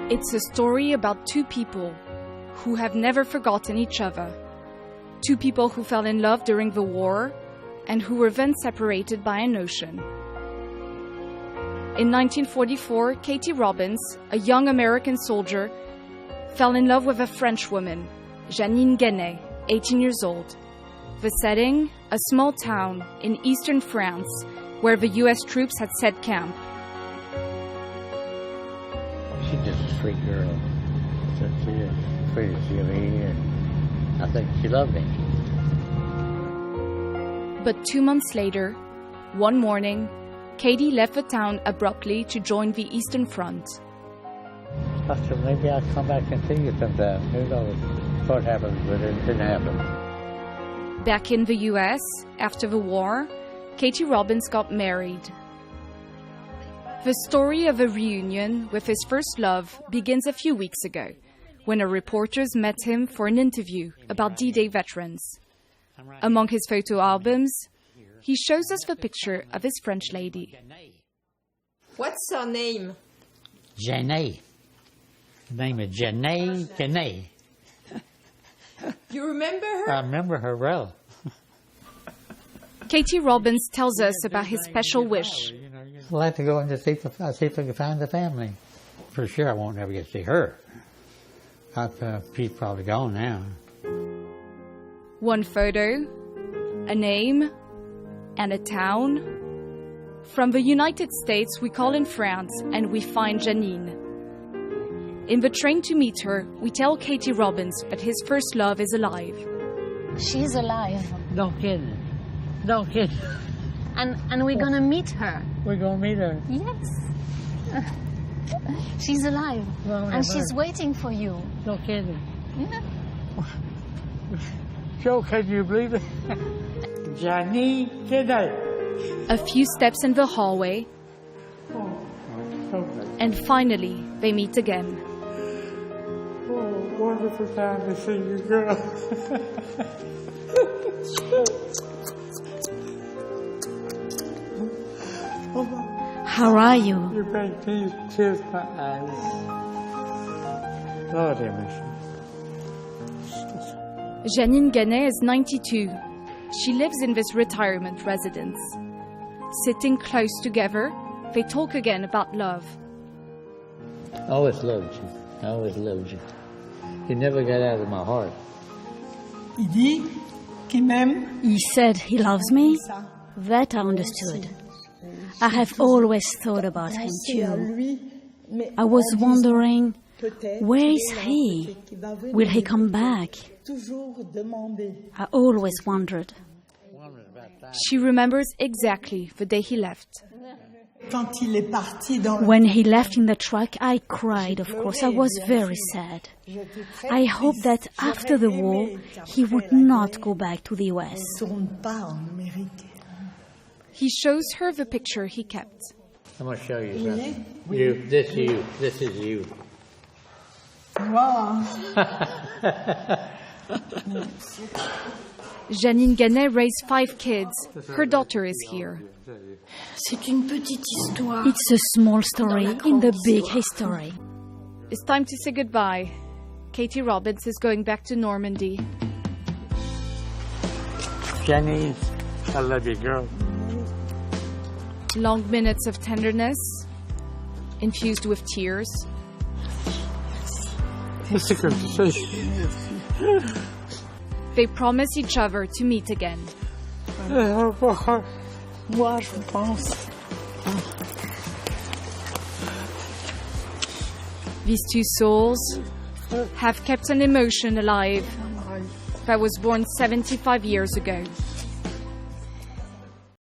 It's a story about two people who have never forgotten each other. Two people who fell in love during the war and who were then separated by an ocean. In 1944, Katie Robbins, a young American soldier, fell in love with a French woman, Janine Guenet, 18 years old. The setting, a small town in eastern France where the US troops had set camp. She's just a sweet girl. She is sweet as you be, and I think she loved me. But 2 months later, one morning, Katie left the town abruptly to join the Eastern Front. I said, maybe I'll come back and see you sometime. Who knows what happened, but it didn't happen. Back in the US, after the war, Katie Robbins got married. The story of a reunion with his first love begins a few weeks ago, when a reporters met him for an interview about D-Day veterans. Among his photo albums, he shows us the picture of his French lady. What's her name? Jenny. Her name is Jenny Guenet. You remember her? I remember her well. Katie Robbins tells us about his special wish. We'll have to go in to see if we can find the family. For sure I won't ever get to see her. She's probably gone now. One photo, a name, and a town. From the United States, we call in France and we find Janine. In the train to meet her, we tell Katie Robbins that his first love is alive. She's alive. Don't kid. Don't kid. And we're gonna meet her. We're gonna meet her. Yes. She's alive. And she's waiting for you. Don't kid. Yeah. Joe, can you believe it? Johnny, good night. A few steps in the hallway, and finally they meet again. Oh, wonderful time to see you, girl. How are you? You make tears my eyes. Lord have mercy. Janine Guenet is 92. She lives in this retirement residence. Sitting close together, they talk again about love. I always loved you. I always loved you. You never got out of my heart. Il dit qu'il m'aime. He said he loves me. That I understood. I have always thought about him too. I was wondering, where is he? Will he come back? I always wondered. She remembers exactly the day he left. When he left in the truck, I cried, of course. I was very sad. I hoped that after the war, he would not go back to the US. He shows her the picture he kept. I'm going to show you something. This is you. Wow. Janine Guenet raised 5 kids. Her daughter is here. It's a small story in the big history. It's time to say goodbye. Katie Robbins is going back to Normandy. Jenny, I love you, girl. Long minutes of tenderness, infused with tears. It's a conversation. They promise each other to meet again. Moi, je pense. These two souls have kept an emotion alive that was born 75 years ago.